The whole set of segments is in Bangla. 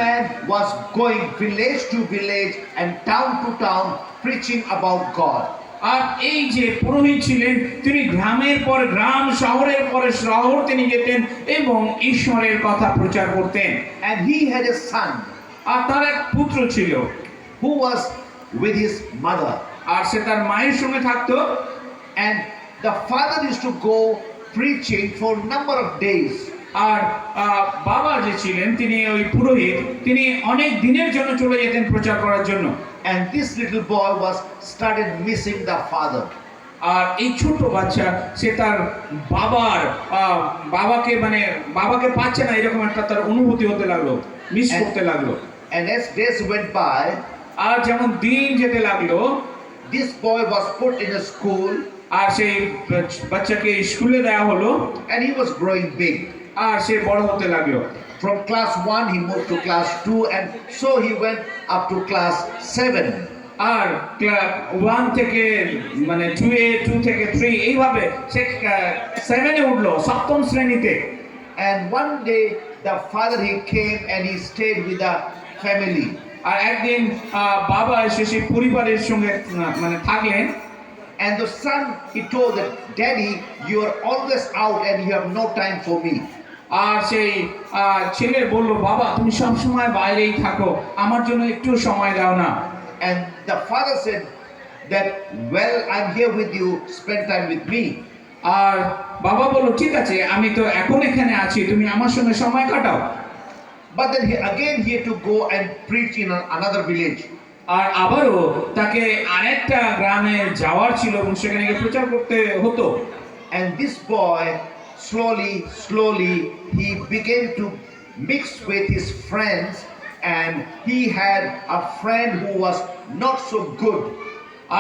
man was going village to village and town to town preaching about God. আর এই যে পুরোহিত ছিলেন তিনি গ্রামের পর গ্রাম শহরের পর শহর তিনি যেতেন এবং ঈশ্বরের কথা প্রচার করতেন। And he had a son আর তার এক পুত্র ছিল who was with his mother. আর সে তার মায়ের সঙ্গে থাকতো। And the father used to go preaching for a number of days. আর বাবা যে ছিলেন তিনি ওই পুরোহিত তিনি অনেক দিনের জন্য চলে যেতেন প্রচার করার জন্য। And this little boy was started missing the father. আর এই ছোট বাচ্চা সে তার বাবাকে পাচ্ছে না এরকম একটা তার অনুভূতি হতে লাগলো, মিস করতে লাগলো। And as days went by, আর যেমন দিন যেতে লাগলো, this boy was put in a school. আর সেই বাচ্চাকে স্কুলে দেওয়া হলো। And he was growing big. আর সে বড় হতে লাগলো। From class 1 he moved to class 2, and so he went up to class 7. আর ক্লাস 1 থেকে মানে 2 থেকে 3 এইভাবে সে 7 এ উঠলো, সপ্তম শ্রেণীতে। And one day the father he came and he stayed with the family. আর একদিন বাবা এসে সেই পরিবারের সঙ্গে মানে থাকলেন। And the son he told that, "Daddy, you are always out and you have no time for me." আর সেই ছেলে বলল, বাবা তুমি সব সময় বাইরেই থাকো, আমার জন্য একটু সময় দাও না। And the father said that, "Well, I'm here with you, spend time with me." আর বাবা বলল, ঠিক আছে আমি তো এখন এখানে আছি, তুমি আমার সঙ্গে সময় কাটাও। But then he had to go and preach in another village. আর আবারও তাকে আরেকটা গ্রামে যাওয়ার ছিল এবং সেখানে গিয়ে প্রচার করতে হতো। And this boy slowly he began to mix with his friends, and he had a friend who was not so good.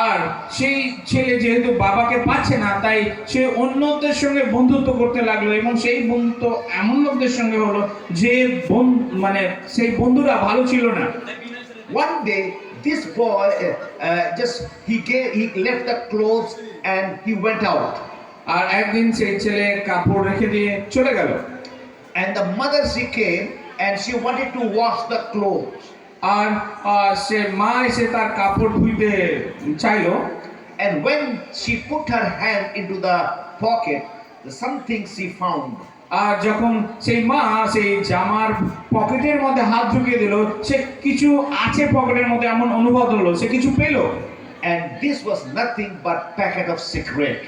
আর সেই ছেলে যেহেতু বাবাকে পাচ্ছে না তাই সে অন্যদের সঙ্গে বন্ধুত্ব করতে লাগলো এবং সেই বন্ধুত্ব এমন লোকদের সঙ্গে হলো যে মানে সেই বন্ধুরা ভালো ছিল না। One day this boy he left the clothes and he went out. আর একদিন সেই ছেলে কাপড় রেখে দিয়ে চলে গেল। And the mother she came and she wanted to wash the clothes. আর সে মা এসে তার কাপড় ধুইতে চাইলো। And when she put her hand into the pocket, something she found. আর যখন সেই মা সেই জামার পকেটের মধ্যে হাত ঢুকিয়ে দিল, সে কিছু আছে পকেটের মধ্যে এমন অনুভব হলো, সে কিছু পেল। And this was nothing but packet of cigarette.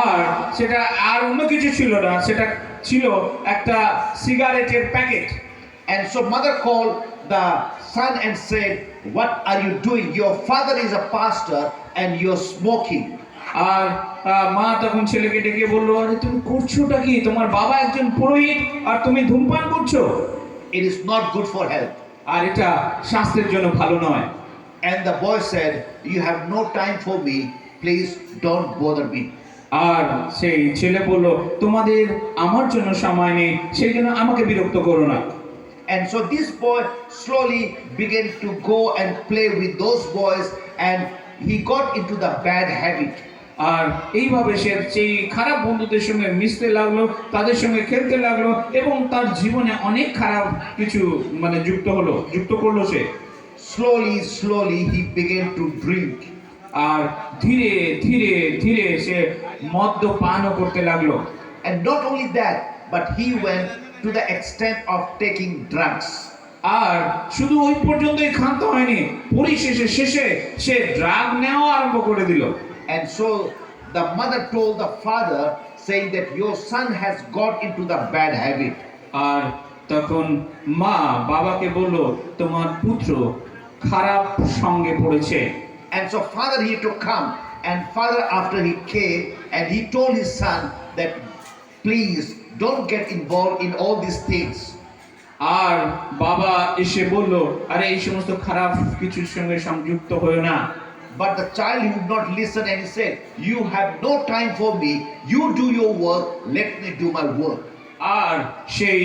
আর সেটা আর অন্য কিছু ছিল না, সেটা ছিল একটা সিগারেটের packet. And so mother called the son and said, "What are you doing? Your father is a pastor and you're smoking." আর মা তখন ছেলেকে ডেকে বললো, আরে তুমি করছোটা কি? তোমার বাবা একজন পুরোহিত আর তুমি ধূমপান করছো। It is not good for health. আর এটা স্বাস্থ্যের জন্য ভালো নয়। And the boy said, "You have no time for me. Please don't bother me." আর সেই ছেলে বলল, তোমাদের আমার জন্য সময় নেই, সেই জন্য আমাকে বিরক্ত করো না। And so this boy slowly began to go and play with those boys, and he got into the bad habit. আর এইভাবে সে সেই খারাপ বন্ধুদের সঙ্গে মিশতে লাগলো, তাদের সঙ্গে খেলতে লাগলো এবং তার জীবনে অনেক খারাপ কিছু মানে যুক্ত করলো সে। Slowly he began to drink. আর ধীরে ধীরে সে মদ্যপানও করতে লাগলো। And not only that, but he went to the extent of taking drugs. আর শুধু ওই পর্যন্তই ক্ষান্ত হয়নি, পরিশেষে সে ড্রাগ নেওয়া আরম্ভ করে দিল। And so the mother told the father, saying that your son has got into the bad habit. আর তখন মা বাবাকে বলল, তোমার পুত্র খারাপ সঙ্গে পড়েছে। And so father he had to come, and father after he came and he told his son that, "Please don't get involved in all these things." আর বাবা এসে বলল, আরে এই সমস্ত খারাপ কিছুর সঙ্গে সংযুক্ত হয়ো না। But the child would not listen, and he said, "You have no time for me. You do your work, let me do my work." আর সেই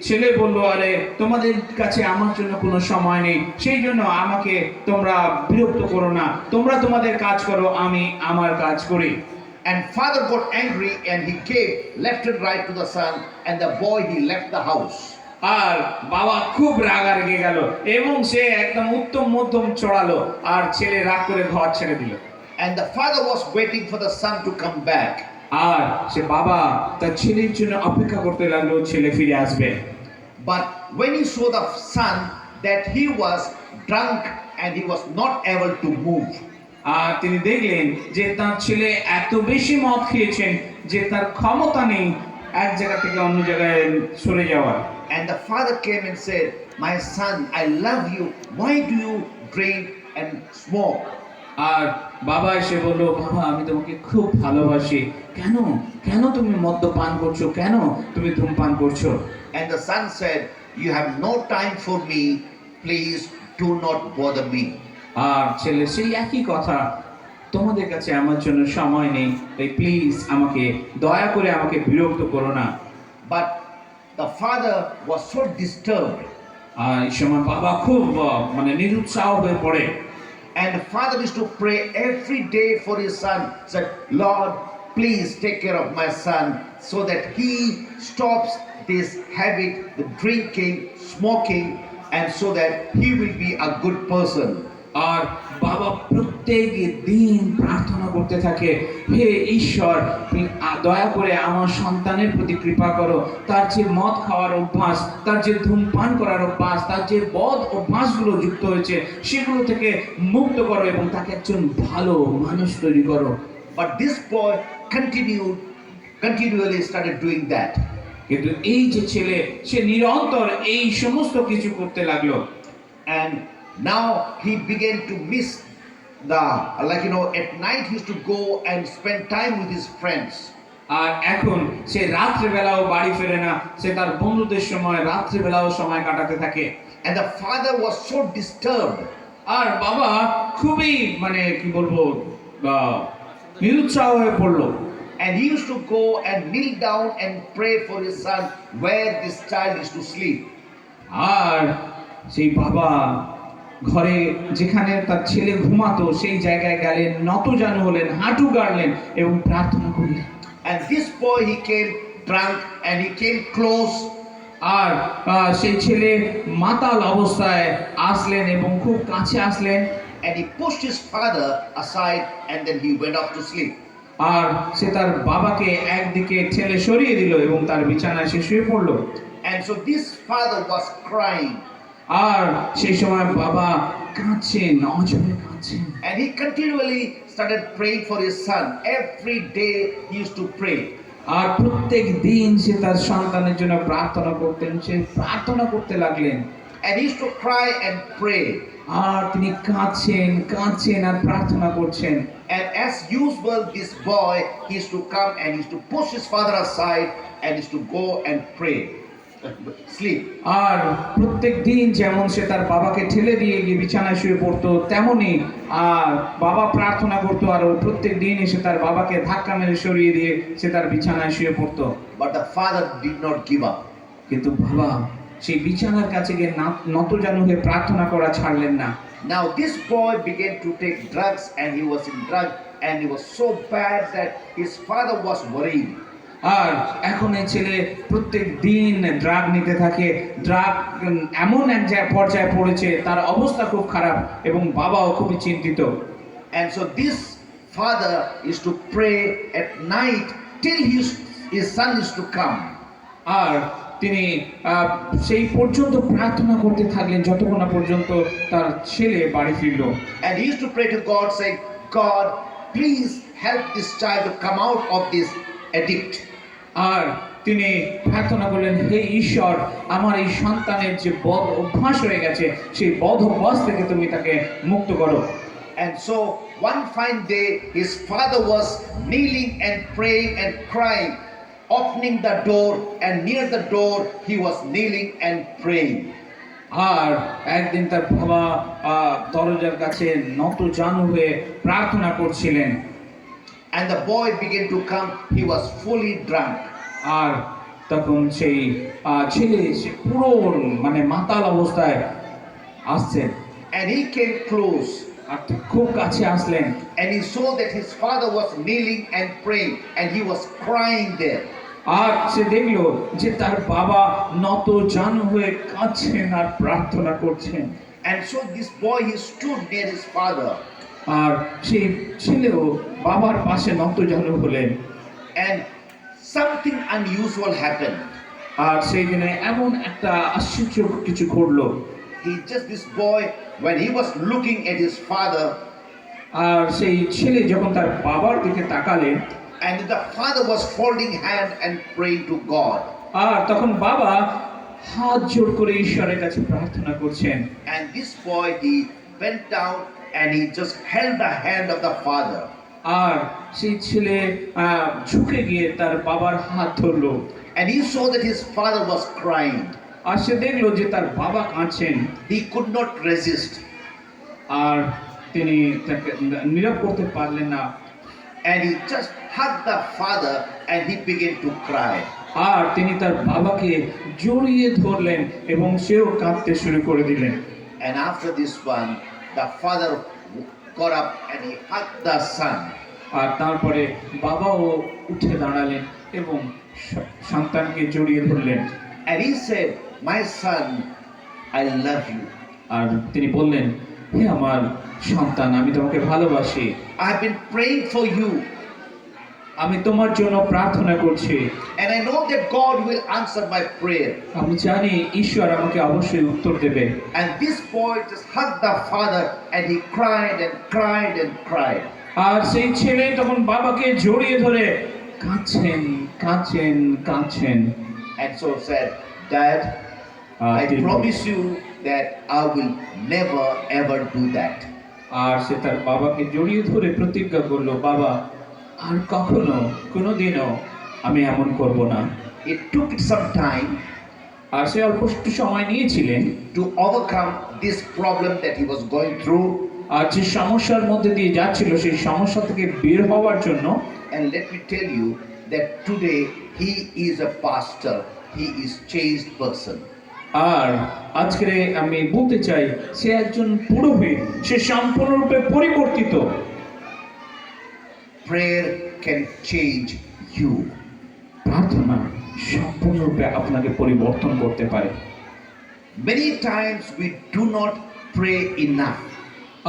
ছেলে বলল, আরে তোমাদের কাছে আমার জন্য কোনো সময় নেই, সেই জন্য আমাকে তোমরা বিরক্ত করো না, তোমরা তোমাদের কাজ করো, আমি আমার কাজ করি। And father got angry and he came left and right to the son, and the boy he left the house. আর বাবা খুব রেগে গেল এবং সে একদম উত্তম মধ্যম চড়ালো আর ছেলে রাগ করে ঘর ছেড়ে দিল। And the father was waiting for the son to come back. আর সে বাবা তার ছেলের জন্য অপেক্ষা করতে লাগলো ছেলে ফিরে আসবে। But when he saw the son that he was drunk and he was not able to move, আর তিনি দেখলেন যে তার ছেলে এত বেশি মদ খেয়েছেন যে তার ক্ষমতা নেই এক জায়গা থেকে অন্য জায়গায় সরে যাওয়ার। and the father came and said, "My son, I love you. Why do you drink and smoke?" আর বাবা এসে বললো, বাবা আমি তোমাকে খুব ভালোবাসি, কেন কেন তুমি মদ্যপান করছো, কেন তুমি ধূমপান করছো? And the son said, "You have no time for me. Please do not bother me." আর ছেলে সেই একই কথা, তোমাদের কাছে আমার জন্য সময় নেই, তাই প্লিজ আমাকে দয়া করে আমাকে বিরক্ত করো না। But the father was so disturbed, আর এই সময় বাবা খুব মানে নিরুৎসাহ হয়ে পড়ে। and the father used to pray every day for his son. Said, "Lord, please take care of my son so that he stops this habit, the drinking, smoking, and so that he will be a good person." আর বাবা প্রত্যেক দিন প্রার্থনা করতে থাকে, হে ঈশ্বর তুমি দয়া করে আমার সন্তানের প্রতি কৃপা করো, তার যে মদ খাওয়ার অভ্যাস, তার যে ধূমপান করার অভ্যাস, তার যে বদ অভ্যাসগুলো যুক্ত হয়েছে সেগুলো থেকে মুক্ত করো এবং তাকে একজন ভালো মানুষ তৈরি করো। But this boy continually started doing that. কিন্তু এই যে ছেলে সে নিরন্তর এই সমস্ত কিছু করতে লাগলো। And now he began to miss the, at night he used to go and spend time with his friends. আর এখন সে রাত্রেবেলাও বাড়ি ফেরে না, সে তার বন্ধুদের সময় রাত্রেবেলাও সময় কাটাতে থাকে। And the father was so disturbed. আর বাবা খুবই মানে কি বলবো নিরুৎসাহ হয়ে পড়লো। And he used to go and kneel down and pray for his son where this child used to sleep. আর সেই বাবা ঘরে যেখানে তার ছেলে ঘুমাতো সেই জায়গায় গেলেন, নতজানু হলেন, হাঁটু গাড়লেন এবং প্রার্থনা করলেন। And this boy, he came drunk and he came close. আর সেই ছেলে মাতাল অবস্থায় আসলেন এবং খুব কাছে আসলেন। And he pushed his father aside and then he went off to sleep. আর সে তার বাবাকে একদিকে ঠেলে সরিয়ে দিল এবং তার বিছানায় সে শুয়ে পড়ল। And so this father was crying. আর সেই সময় বাবা কাঁদছেন, অঝরে কাঁদছেন। And he continually started praying for his son. Every day he used to pray. আর প্রত্যেক দিন সে তার সন্তানের জন্য প্রার্থনা করতেন, সে প্রার্থনা করতে লাগলেন। And he used to cry and pray. আর তিনি কাঁদছেন আর প্রার্থনা করছেন। And as usual, this boy, he used to come and he used to push his father aside and he used to go and pray, sleep. আর প্রত্যেক দিন যেমন সে তার বাবাকে ঠেলে দিয়ে গিয়ে বিছানায় শুয়ে পড়তো, তেমনি আর বাবা প্রার্থনা করতো আর ও প্রত্যেক দিন এসে তার বাবাকে ধাক্কা মেরে সরিয়ে দিয়ে সে তার বিছানায় শুয়ে পড়তো। But the father did not give up. কিন্তু বাবা সেই বিছানার কাছে গিয়ে নতজানু হয়ে প্রার্থনা করা ছাড়লেন না। Now this boy began to take drugs and he was in drug and he was so bad that his father was worried. আর এখন এই ছেলে প্রত্যেক দিন ড্রাগ নিতে থাকে, ড্রাগ এমন এক পর্যায়ে পড়েছে তার অবস্থা খুব খারাপ এবং বাবাও খুবই চিন্তিত। And so this father used to pray at night till his son used to come. আর তিনি সেই পর্যন্ত প্রার্থনা করতে থাকলেন যতক্ষণ না পর্যন্ত তার ছেলে বাড়ি ফিরল। And he used to pray to God saying, "God, please help this child to come out of this addict." আর তিনি প্রার্থনা করলেন, হে ঈশ্বর আমার এই সন্তানের যে বদ অভ্যাস হয়ে গেছে সেই বদ অভ্যাস থেকে তুমি তাকে মুক্ত করো। And so one fine day his father was kneeling and praying and crying, opening the door, and near the door he was kneeling and praying. আর একদিন তার বাবা দরজার কাছে নতজানু হয়ে প্রার্থনা করছিলেন। And the boy began to come. He was fully drunk. আর তখন সেই ছেলে সে পুরো মানে মাতাল অবস্থায় আসছেন। And he came close. আর খুব কাছে আসলেন। And he saw that his father was kneeling and praying and he was crying there. আর সে দেখলো যে তার বাবা নত জানু হয়ে কাঁদছেন আর প্রার্থনা করছেন। And so this boy, he stood near his father, আর সেই ছেলেও বাবার পাশে নত জানু হলেন। and something unusual happened. আর সেই দিনে এমন একটা আশ্চর্য কিছু ঘটলো। This boy, when he was looking at his father, আর সেই ছেলে যখন তার বাবার দিকে তাকালেন, and the father was folding hand and praying to God. আর তখন বাবা হাত জোড় করে ঈশ্বরের কাছে প্রার্থনা করছেন। And this boy, he bent down and he just held the hand of the father. আর সেই ছেলে ঝুঁকে গিয়ে তার বাবার হাত ধরলো। And he saw that his father was crying. আর সে দেখলো যে তার বাবা কাঁদছেন। He could not resist. আর তিনি তাকে নীরব করতে পারলেন না। And he just hugged the father and he began to cry. আর তিনি তার বাবাকে জড়িয়ে ধরলেন এবং সেও কাঁদতে শুরু করে দিলেন। And after this one, the father got up and he hugged the son. আর তারপরে বাবাও উঠে দাঁড়ালেন এবং সন্তানকে জড়িয়ে ধরলেন। And he said, "My son, I love you. আর তিনি বললেন, হে আমার সন্তান, আমি তোমাকে ভালোবাসি। I have been praying for you. আমি তোমার জন্য প্রার্থনা করছি। And I know that God will answer my prayer." আমি জানি ঈশ্বর আমাকে অবশ্যই উত্তর দেবে। And this boy just hugged the father and he cried and cried and cried. আর সেই ছেলে তখন বাবাকে জড়িয়ে ধরে কাঁদছেন কাঁদছেন কাঁদছেন। And so said, "Dad, I তিনি promise you that I will never ever do that." আর সে তার বাবাকে জড়িয়ে ধরে প্রতিজ্ঞা করলো, বাবা আর কখনো কোনোদিনও আমি এমন করব না। It took some time আর সে অল্প একটু সময় নিয়েছিলেন to overcome this problem that he was going through. আর যে সমস্যার মধ্যে দিয়ে যাচ্ছিল সেই সমস্যা থেকে বের হওয়ার জন্য। And let me tell you that today he is a pastor. He is changed person. আর আজকে আমি বলতে চাই সে একজন পুরোহিত, সে সম্পূর্ণরূপে পরিবর্তিত। Prayer can change you. প্রার্থনা সম্পূর্ণরূপে আপনাকে পরিবর্তন করতে পারে। Many times we do not pray enough.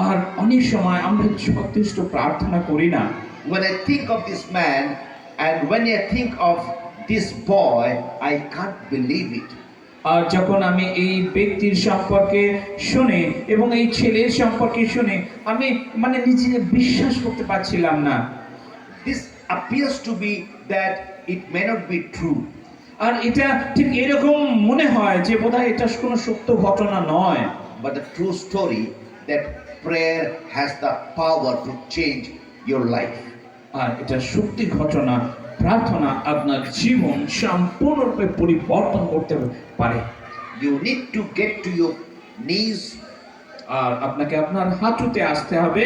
আর অনেক সময় আমরা যথেষ্ট প্রার্থনা করি না। When I think of this man and when I think of this boy, I can't believe it. আর যখন আমি এই ব্যক্তির সম্পর্কে শুনি এবং এই ছেলের সম্পর্কে শুনি, আমি মানে নিজে বিশ্বাস করতে পারছিলাম না। This appears to be that it may not be true. আর এটা ঠিক এরকম মনে হয় যে বোধহয় এটা কোনো সত্য ঘটনা নয়। But the true story that prayer has the power to change your life. আর এটা সত্যি ঘটনা, প্রার্থনা আপনার জীবন সম্পূর্ণরূপে পরিবর্তন করতে পারে। You need to get to your knees আর আপনাকে আপনার হাঁটুতে আসতে হবে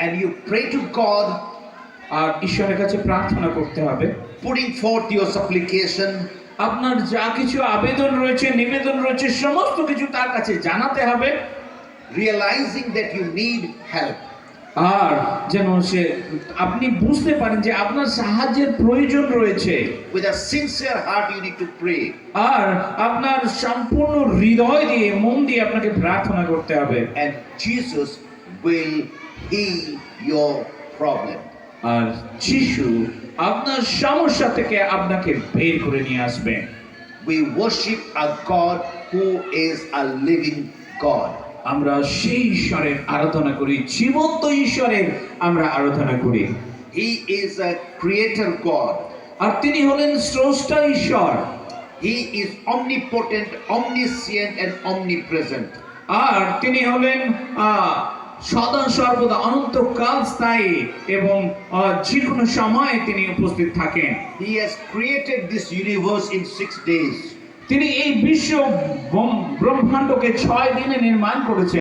and you pray to God, আর ঈশ্বরের কাছে প্রার্থনা করতে হবে, putting forth your supplication, আপনার যা কিছু আবেদন রয়েছে, নিবেদন রয়েছে, সমস্ত কিছু তার কাছে জানাতে হবে, realizing that you need help. আর যেন সে আপনি বুঝতে পারেন যে আপনার সাহায্যের প্রয়োজন রয়েছে। With a sincere heart you need to pray. আর আপনার সম্পূর্ণ হৃদয় দিয়ে মন দিয়ে আপনাকে প্রার্থনা করতে হবে। And Jesus will heal your problem. আর যিশু আপনার সমস্যা থেকে আপনাকে বের করে নিয়ে আসবেন। We worship a God who is a living God. আমরা সেই ঈশ্বরের আরাধনা করি, জীবন্ত ঈশ্বরের আমরা আরাধনা করি। He is a creator God. আর তিনি হলেন স্রষ্টা ঈশ্বর। He is omnipotent, omniscient and omnipresent. আর তিনি হলেন সদা সর্বদা অনন্তকাল স্থায়ী এবং যে কোনো সময়ে তিনি উপস্থিত থাকেন। He has created this universe in 6 days. তিনি এই বিশ্ব ব্রহ্মাণ্ডকে 6 দিনে নির্মাণ করেছেন।